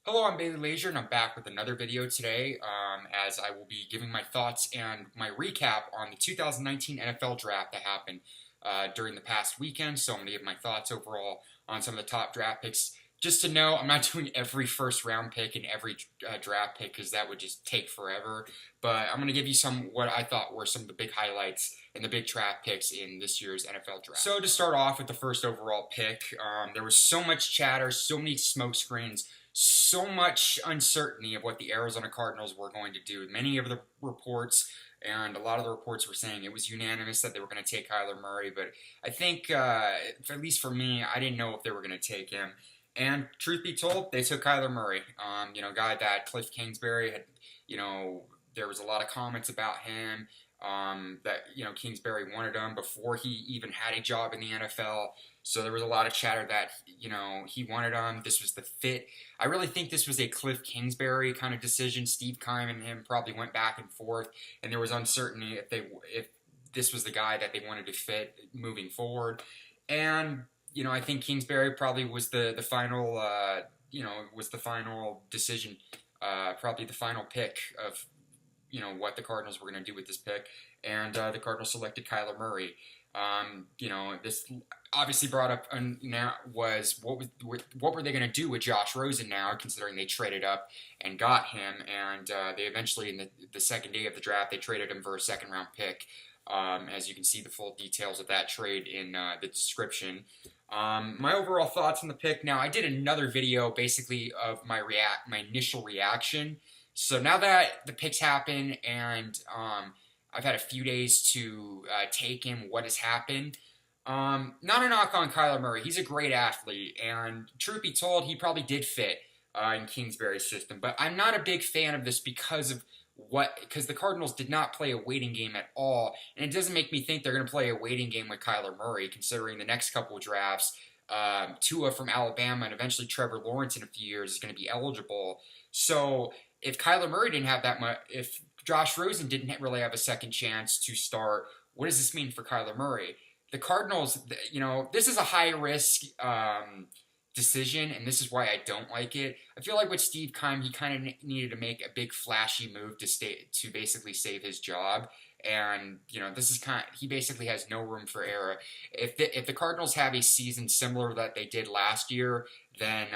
Hello, I'm Bailey Leisure, and I'm back with another video today, as I will be giving my thoughts and my recap on the 2019 NFL Draft that happened during the past weekend. So I'm going to give my thoughts overall on some of the top draft picks. Just to know, I'm not doing every first round pick and every draft pick because that would just take forever. But I'm going to give you some what I thought were some of the big highlights and the big draft picks in this year's NFL Draft. So to start off with the first overall pick, there was so much chatter, so many smoke screens, so much uncertainty of what the Arizona Cardinals were going to do. Many of the reports and a lot of the reports were saying it was unanimous that they were going to take Kyler Murray, but I think, at least for me, I didn't know if they were going to take him. And truth be told, they took Kyler Murray. A guy that Cliff Kingsbury had, there was a lot of comments about him. That Kingsbury wanted him before he even had a job in the NFL. So there was a lot of chatter that he wanted him. This was the fit. I really think this was a Cliff Kingsbury kind of decision. Steve Keim and him probably went back and forth, and there was uncertainty if this was the guy that they wanted to fit moving forward. And I think Kingsbury probably was the final was the final decision, probably the final pick of what the Cardinals were going to do with this pick, and the Cardinals selected Kyler Murray. This obviously brought up now was what were they going to do with Josh Rosen now, considering they traded up and got him, and they eventually in the second day of the draft they traded him for a second round pick. As you can see the full details of that trade in the description. My overall thoughts on the pick. Now I did another video basically of my initial reaction. So now that the picks happen and I've had a few days to take in what has happened. Not a knock on Kyler Murray. He's a great athlete, and truth be told, he probably did fit in Kingsbury's system. But I'm not a big fan of this because the Cardinals did not play a waiting game at all, and it doesn't make me think they're going to play a waiting game with Kyler Murray, considering the next couple of drafts, Tua from Alabama and eventually Trevor Lawrence in a few years is going to be eligible. So if Kyler Murray didn't have that much, if Josh Rosen didn't really have a second chance to start, what does this mean for Kyler Murray? The Cardinals, this is a high risk decision, and this is why I don't like it. I feel like with Steve Keim, he kind of needed to make a big flashy move to basically save his job. And this is he basically has no room for error. If the Cardinals have a season similar to that they did last year, then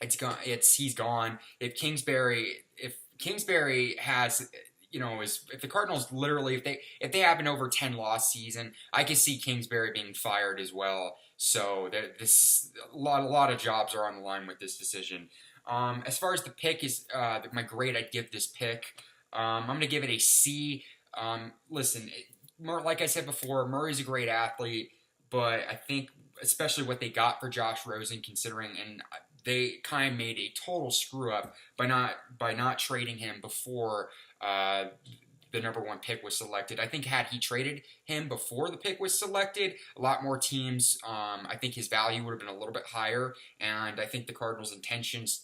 it's gone. He's gone. If Kingsbury has, if the Cardinals literally, if they have an over 10 loss season, I can see Kingsbury being fired as well. So a lot of jobs are on the line with this decision. As far as the pick is, my grade I'd give this pick, I'm going to give it a C. Listen, like I said before, Murray's a great athlete, but I think especially what they got for Josh Rosen, considering and they kind of made a total screw up by not trading him before the number one pick was selected. I think had he traded him before the pick was selected, a lot more teams, I think his value would have been a little bit higher, and I think the Cardinals' intentions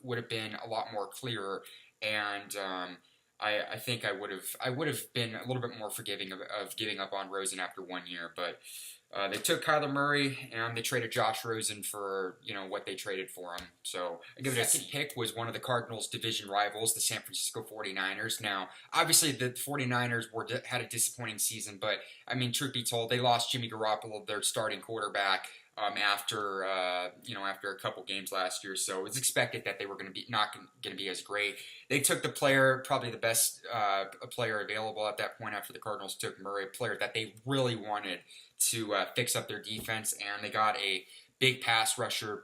would have been a lot more clearer, and I think I would have been a little bit more forgiving of giving up on Rosen after 1 year, but they took Kyler Murray and they traded Josh Rosen for what they traded for him. So I give it a C. Pick was one of the Cardinals' division rivals, the San Francisco 49ers. Now, obviously the 49ers had a disappointing season, but I mean, truth be told, they lost Jimmy Garoppolo, their starting quarterback, after a couple games last year, so it was expected that they were not going to be as great. They took the player, probably the best player available at that point after the Cardinals took Murray, a player that they really wanted to fix up their defense, and they got a big pass rusher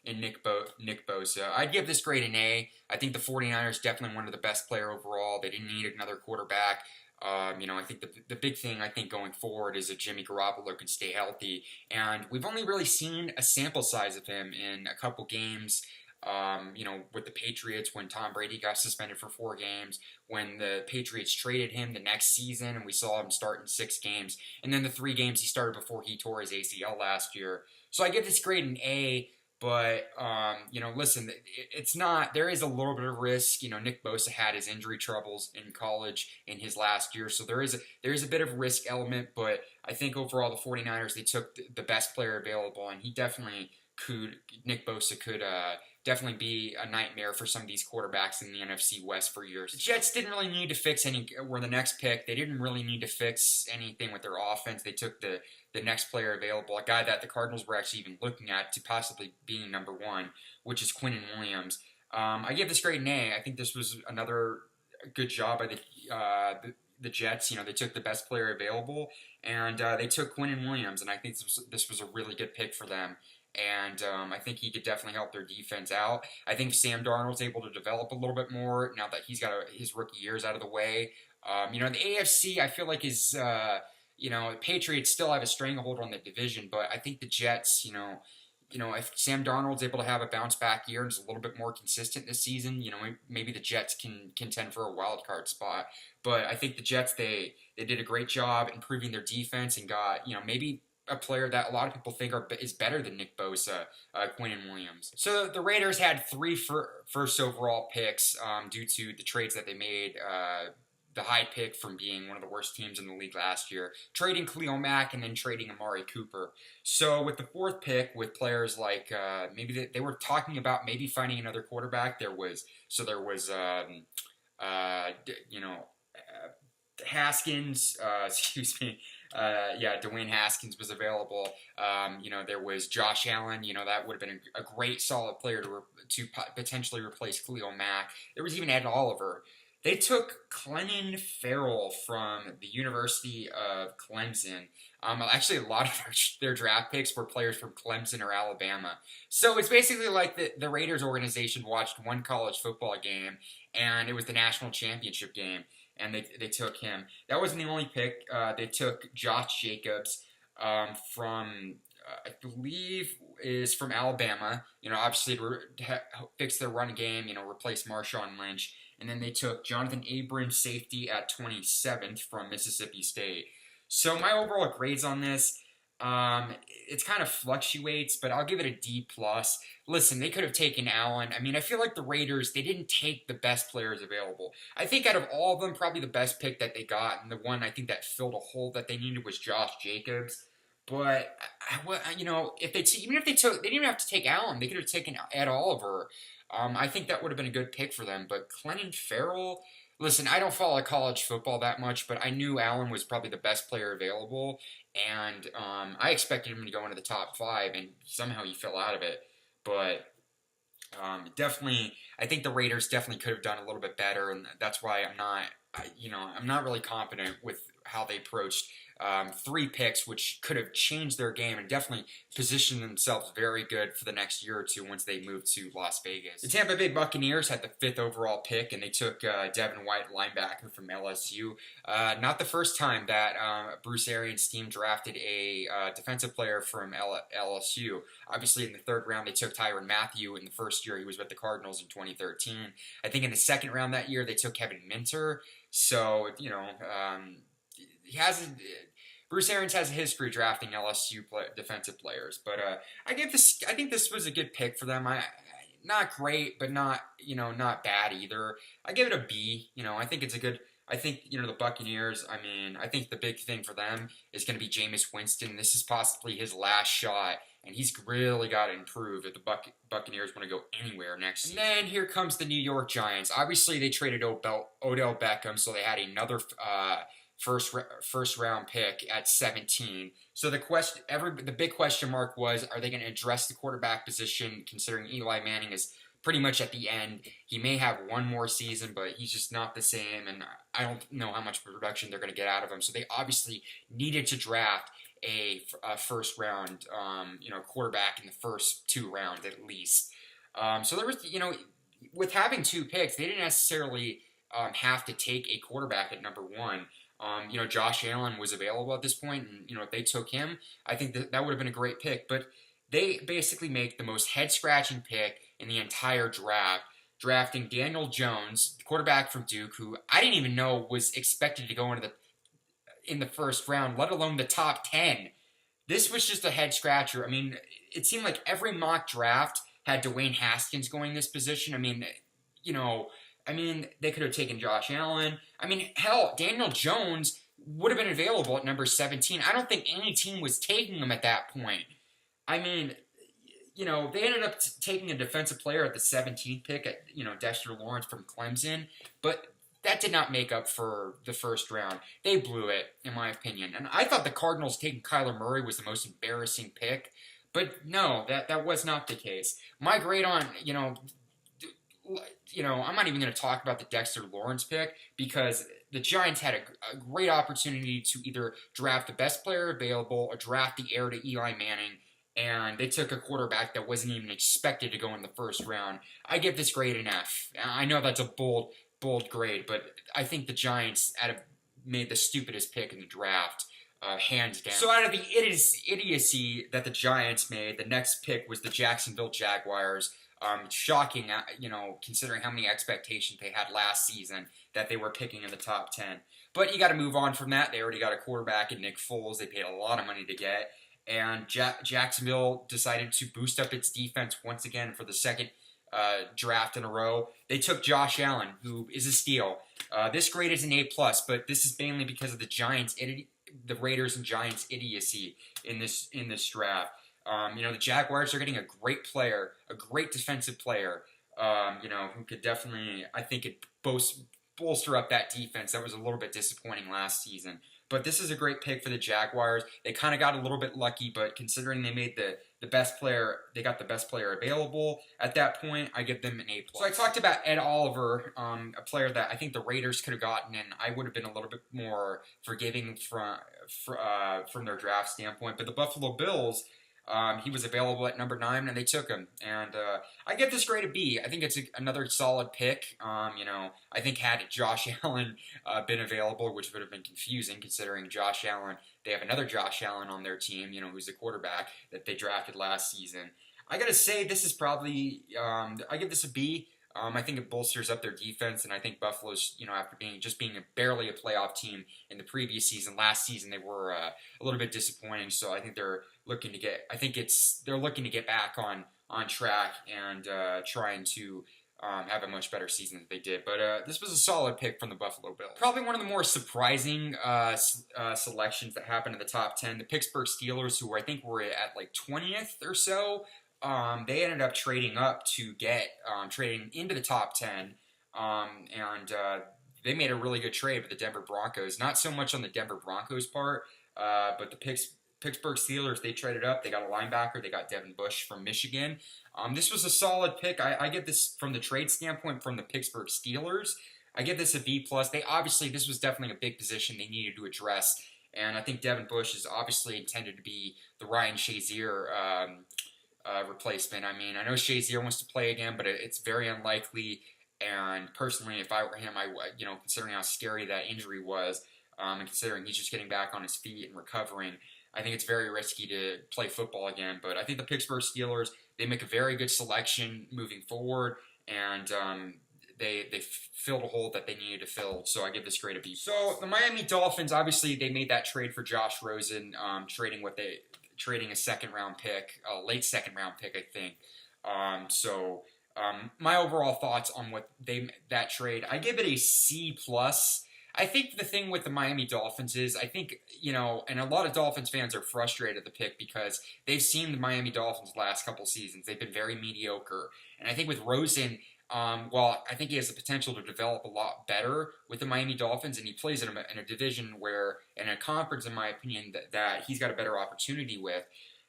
in Nick Bosa. I'd give this grade an A. I think the 49ers definitely wanted the best player overall. They didn't need another quarterback. I think the big thing I think going forward is that Jimmy Garoppolo can stay healthy, and we've only really seen a sample size of him in a couple games. With the Patriots when Tom Brady got suspended for 4 games, when the Patriots traded him the next season, and we saw him start in 6 games, and then the 3 games he started before he tore his ACL last year. So I give this grade an A. But, listen, it's not, there is a little bit of risk. Nick Bosa had his injury troubles in college in his last year, so there is a bit of risk element, but I think overall the 49ers, they took the best player available, and he definitely Nick Bosa definitely be a nightmare for some of these quarterbacks in the NFC West for years. The Jets didn't really need to fix were the next pick. They didn't really need to fix anything with their offense. They took the next player available, a guy that the Cardinals were actually even looking at to possibly being number one, which is Quinnen Williams. I give this grade an A. I think this was another good job by the Jets. They took the best player available, and they took Quinnen Williams, and I think this was a really good pick for them. And I think he could definitely help their defense out. I think Sam Darnold's able to develop a little bit more now that he's got his rookie years out of the way. The AFC, I feel like is, the Patriots still have a stranglehold on the division, but I think the Jets, if Sam Darnold's able to have a bounce back year and is a little bit more consistent this season, maybe the Jets can contend for a wild card spot. But I think the Jets, they did a great job improving their defense and got, maybe a player that a lot of people think is better than Nick Bosa, Quinnen Williams. So the Raiders had 3 first overall picks due to the trades that they made. The high pick from being one of the worst teams in the league last year, trading Khalil Mack and then trading Amari Cooper. So with the 4th pick, with players like maybe they were talking about maybe finding another quarterback. There was Haskins. Dwayne Haskins was available. There was Josh Allen. That would have been a great solid player to potentially replace Khalil Mack. There was even Ed Oliver. They took Clelin Ferrell from the University of Clemson. Actually, a lot of their draft picks were players from Clemson or Alabama. So it's basically like the Raiders organization watched one college football game, and it was the national championship game, and they took him. That wasn't the only pick. They took Josh Jacobs from, I believe, is from Alabama. Obviously to fix their run game, replace Marshawn Lynch. And then they took Jonathan Abrams, safety, at 27th from Mississippi State. So my overall grades on this, it kind of fluctuates, but I'll give it a D+. Listen, they could have taken Allen. I feel like the Raiders, they didn't take the best players available. I think out of all of them, probably the best pick that they got, and the one I think that filled a hole that they needed was Josh Jacobs. But if they didn't even have to take Allen. They could have taken Ed Oliver. I think that would have been a good pick for them. But Clelin Ferrell, listen, I don't follow college football that much, but I knew Allen was probably the best player available, and I expected him to go into the top 5, and somehow he fell out of it. But definitely, I think the Raiders definitely could have done a little bit better, and that's why I'm not really confident with how they approached 3 picks, which could have changed their game and definitely positioned themselves very good for the next year or two once they moved to Las Vegas. The Tampa Bay Buccaneers had the 5th overall pick, and they took Devin White, linebacker from LSU. Not the first time that Bruce Arians' team drafted a defensive player from LSU. Obviously, in the 3rd round, they took Tyrann Mathieu. In the first year, he was with the Cardinals in 2013. I think in the 2nd round that year, they took Kevin Minter. So, Bruce Arians has a history drafting LSU defensive players, but I think this was a good pick for them. Not great, but not bad either. I give it a B. I think it's a good. I think the Buccaneers. I think the big thing for them is going to be Jameis Winston. This is possibly his last shot, and he's really got to improve if the Buccaneers want to go anywhere next season. And then here comes the New York Giants. Obviously, they traded Odell Beckham, so they had another first round pick at 17. So the big question mark was, are they going to address the quarterback position, considering Eli Manning is pretty much at the end? He may have one more season, but he's just not the same, and I don't know how much production they're going to get out of him. So they obviously needed to draft a first round quarterback in the first 2 rounds at least. So there was, with having 2 picks, they didn't necessarily have to take a quarterback at number 1. Josh Allen was available at this point, and if they took him, I think that would have been a great pick. But they basically make the most head-scratching pick in the entire draft, drafting Daniel Jones, the quarterback from Duke, who I didn't even know was expected to go in the first round, let alone the top 10. This was just a head-scratcher. It seemed like every mock draft had Dwayne Haskins going this position. They could have taken Josh Allen. Hell, Daniel Jones would have been available at number 17. I don't think any team was taking him at that point. they ended up taking a defensive player at the 17th pick at, Dexter Lawrence from Clemson, but that did not make up for the first round. They blew it, in my opinion. And I thought the Cardinals taking Kyler Murray was the most embarrassing pick, but no, that was not the case. My grade on, I'm not even going to talk about the Dexter Lawrence pick because the Giants had a great opportunity to either draft the best player available or draft the heir to Eli Manning, and they took a quarterback that wasn't even expected to go in the first round. I give this grade an F. I know that's a bold grade, but I think the Giants made the stupidest pick in the draft, hands down. So out of the idiocy that the Giants made, the next pick was the Jacksonville Jaguars. Shocking, considering how many expectations they had last season that they were picking in the top 10. But you got to move on from that. They already got a quarterback in Nick Foles. They paid a lot of money to get. And Jacksonville decided to boost up its defense once again for the second draft in a row. They took Josh Allen, who is a steal. This grade is an A+, but this is mainly because of the Raiders and Giants idiocy in this draft. The Jaguars are getting a great player, a great defensive player, who could definitely, I think, bolster up that defense that was a little bit disappointing last season. But this is a great pick for the Jaguars. They kind of got a little bit lucky, but considering they made the best player, they got the best player available at that point, I give them an A+. So I talked about Ed Oliver, a player that I think the Raiders could have gotten, and I would have been a little bit more forgiving from their draft standpoint. But the Buffalo Bills, he was available at number 9, and they took him. And I give this grade a B. I think it's another solid pick. I think had Josh Allen been available, which would have been confusing considering Josh Allen, they have another Josh Allen on their team, who's a quarterback that they drafted last season. I got to say, this is probably, I give this a B. I think it bolsters up their defense, and I think Buffalo's, after being barely a playoff team in the previous season, last season they were a little bit disappointing. So I think they're looking to get back on track and trying to have a much better season than they did. But this was a solid pick from the Buffalo Bills. Probably one of the more surprising selections that happened in the top 10. The Pittsburgh Steelers, who I think were at like 20th or so. They ended up trading up to trading into the top 10, and they made a really good trade with the Denver Broncos. Not so much on the Denver Broncos part, but the Pittsburgh Steelers, they traded up. They got a linebacker. They got Devin Bush from Michigan. This was a solid pick. I get this from the trade standpoint from the Pittsburgh Steelers. I give this a B+. This was definitely a big position they needed to address, and I think Devin Bush is obviously intended to be the Ryan Shazier replacement. I mean, I know Shazier wants to play again, but it's very unlikely. And personally, if I were him, considering how scary that injury was, and considering he's just getting back on his feet and recovering, I think it's very risky to play football again. But I think the Pittsburgh Steelers, they make a very good selection moving forward, and they filled a hole that they needed to fill. So I give this grade a B. So the Miami Dolphins, obviously, they made that trade for Josh Rosen, trading a second-round pick, a late second-round pick, I think. My overall thoughts on that trade, I give it a C+. I think the thing with the Miami Dolphins is, I think, and a lot of Dolphins fans are frustrated at the pick because they've seen the Miami Dolphins last couple seasons. They've been very mediocre. And I think with Rosen, while I think he has the potential to develop a lot better with the Miami Dolphins, and he plays in a division in a conference, in my opinion, that he's got a better opportunity with.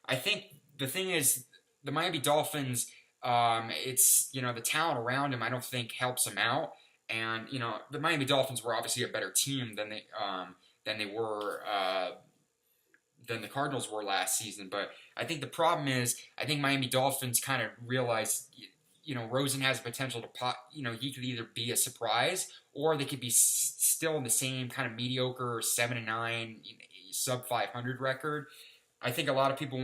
I think the thing is, the Miami Dolphins, it's, the talent around him, I don't think helps him out. And, the Miami Dolphins were obviously a better team than the Cardinals were last season. But I think the problem is, I think Miami Dolphins kind of realized, Rosen has potential to he could either be a surprise or they could be still in the same kind of mediocre 7-9, sub 500 record. I think a lot of people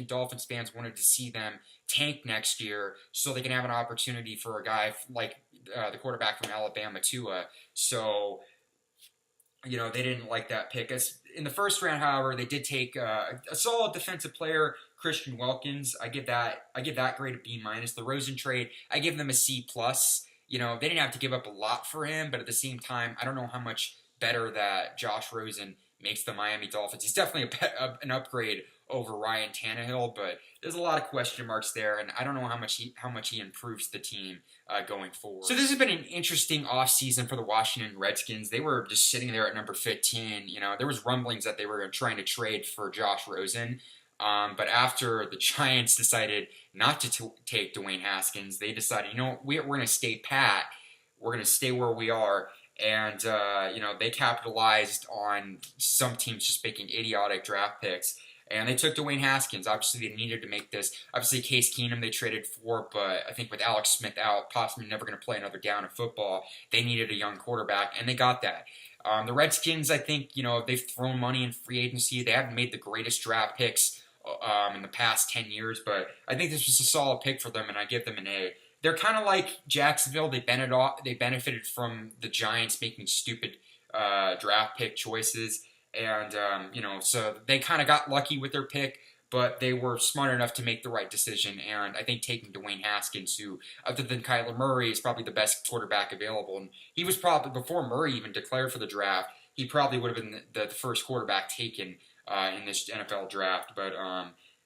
Dolphins fans wanted to see them tank next year so they can have an opportunity for a guy like the quarterback from Alabama, Tua. So, they didn't like that pick. In the first round, however, they did take a solid defensive player, Christian Wilkins. I give that grade a B-. The Rosen trade, I give them a C+. They didn't have to give up a lot for him, but at the same time, I don't know how much better that Josh Rosen makes the Miami Dolphins. He's definitely an upgrade over Ryan Tannehill, but there's a lot of question marks there, and I don't know how much he improves the team going forward. So this has been an interesting offseason for the Washington Redskins. They were just sitting there at number 15. You know, there was rumblings that they were trying to trade for Josh Rosen. But after the Giants decided not to take Dwayne Haskins, they decided, you know, we're going to stay pat. We're going to stay where we are. And, you know, they capitalized on some teams just making idiotic draft picks. And they took Dwayne Haskins. Obviously, they needed to make this. Obviously, Case Keenum they traded for, but I think with Alex Smith out, possibly never going to play another down of football, they needed a young quarterback, and they got that. The Redskins, I think, you know, they've thrown money in free agency. They haven't made the greatest draft picks in the past 10 years, but I think this was a solid pick for them, and I give them an A. They're kind of like Jacksonville. They benefited from the Giants making stupid draft pick choices. And, you know, so they kind of got lucky with their pick, but they were smart enough to make the right decision. And I think taking Dwayne Haskins, who, other than Kyler Murray, is probably the best quarterback available. And he was probably, before Murray even declared for the draft, he probably would have been the first quarterback taken in this NFL draft. But,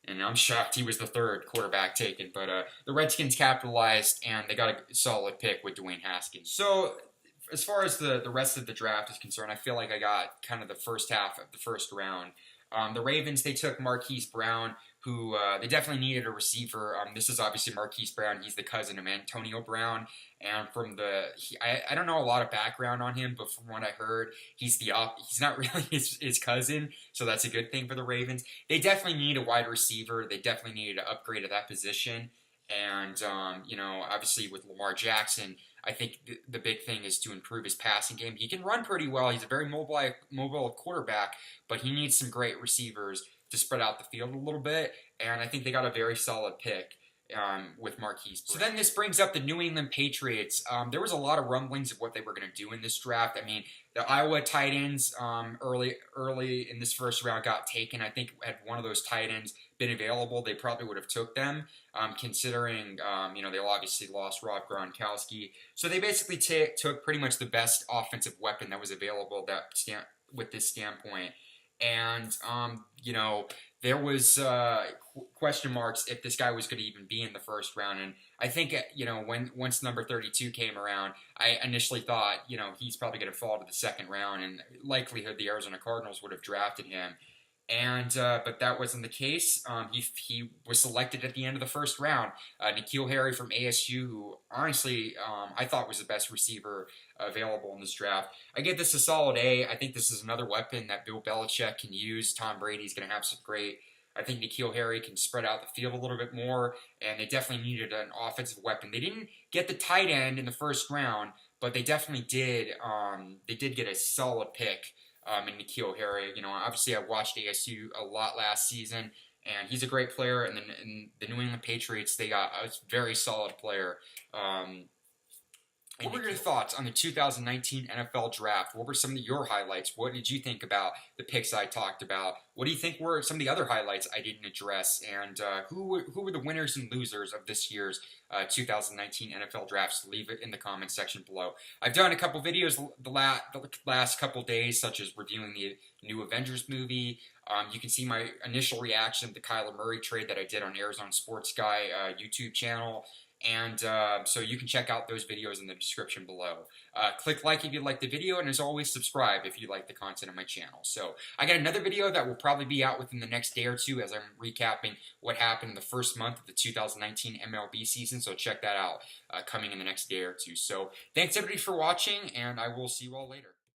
and I'm shocked he was the third quarterback taken. But the Redskins capitalized, and they got a solid pick with Dwayne Haskins. So as far as the rest of the draft is concerned, I feel like I got kind of the first half of the first round. The Ravens, they took Marquise Brown, who they definitely needed a receiver. This is obviously Marquise Brown. He's the cousin of Antonio Brown. And from I don't know a lot of background on him, but from what I heard, he's not really his cousin, so that's a good thing for the Ravens. They definitely need a wide receiver. They definitely needed to upgrade at that position. And, you know, obviously with Lamar Jackson, I think the big thing is to improve his passing game. He can run pretty well. He's a very mobile quarterback, but he needs some great receivers to spread out the field a little bit. And I think they got a very solid pick with Marquise Brown. So then this brings up the New England Patriots. There was a lot of rumblings of what they were going to do in this draft. I mean, the Iowa tight ends early in this first round got taken. I think had one of those tight ends been available, they probably would have took them, considering, you know, they obviously lost Rob Gronkowski. So they basically took pretty much the best offensive weapon that was available with this standpoint. And, you know, there was question marks if this guy was going to even be in the first round. And I think, you know, once number 32 came around, I initially thought, you know, he's probably going to fall to the second round, and likelihood the Arizona Cardinals would have drafted him. And but that wasn't the case. He was selected at the end of the first round. N'Keal Harry from ASU, who honestly I thought was the best receiver available in this draft. I give this a solid A. I think this is another weapon that Bill Belichick can use. Tom Brady's going to have some great. I think N'Keal Harry can spread out the field a little bit more, and they definitely needed an offensive weapon. They didn't get the tight end in the first round, but they definitely did. They did get a solid pick. And N'Keal Harry, you know, obviously I watched ASU a lot last season, and he's a great player. And then in the New England Patriots, they got a very solid player. What were your thoughts on the 2019 NFL Draft? What were some of your highlights? What did you think about the picks I talked about? What do you think were some of the other highlights I didn't address? And who were the winners and losers of this year's 2019 NFL Drafts? Leave it in the comments section below. I've done a couple videos the last couple days, such as reviewing the new Avengers movie. You can see my initial reaction to the Kyler Murray trade that I did on Arizona Sports Guy YouTube channel. And so you can check out those videos in the description below. Click like if you like the video, and as always, subscribe if you like the content of my channel. So I got another video that will probably be out within the next day or two as I'm recapping what happened in the first month of the 2019 MLB season. So check that out coming in the next day or two. So thanks everybody for watching, and I will see you all later.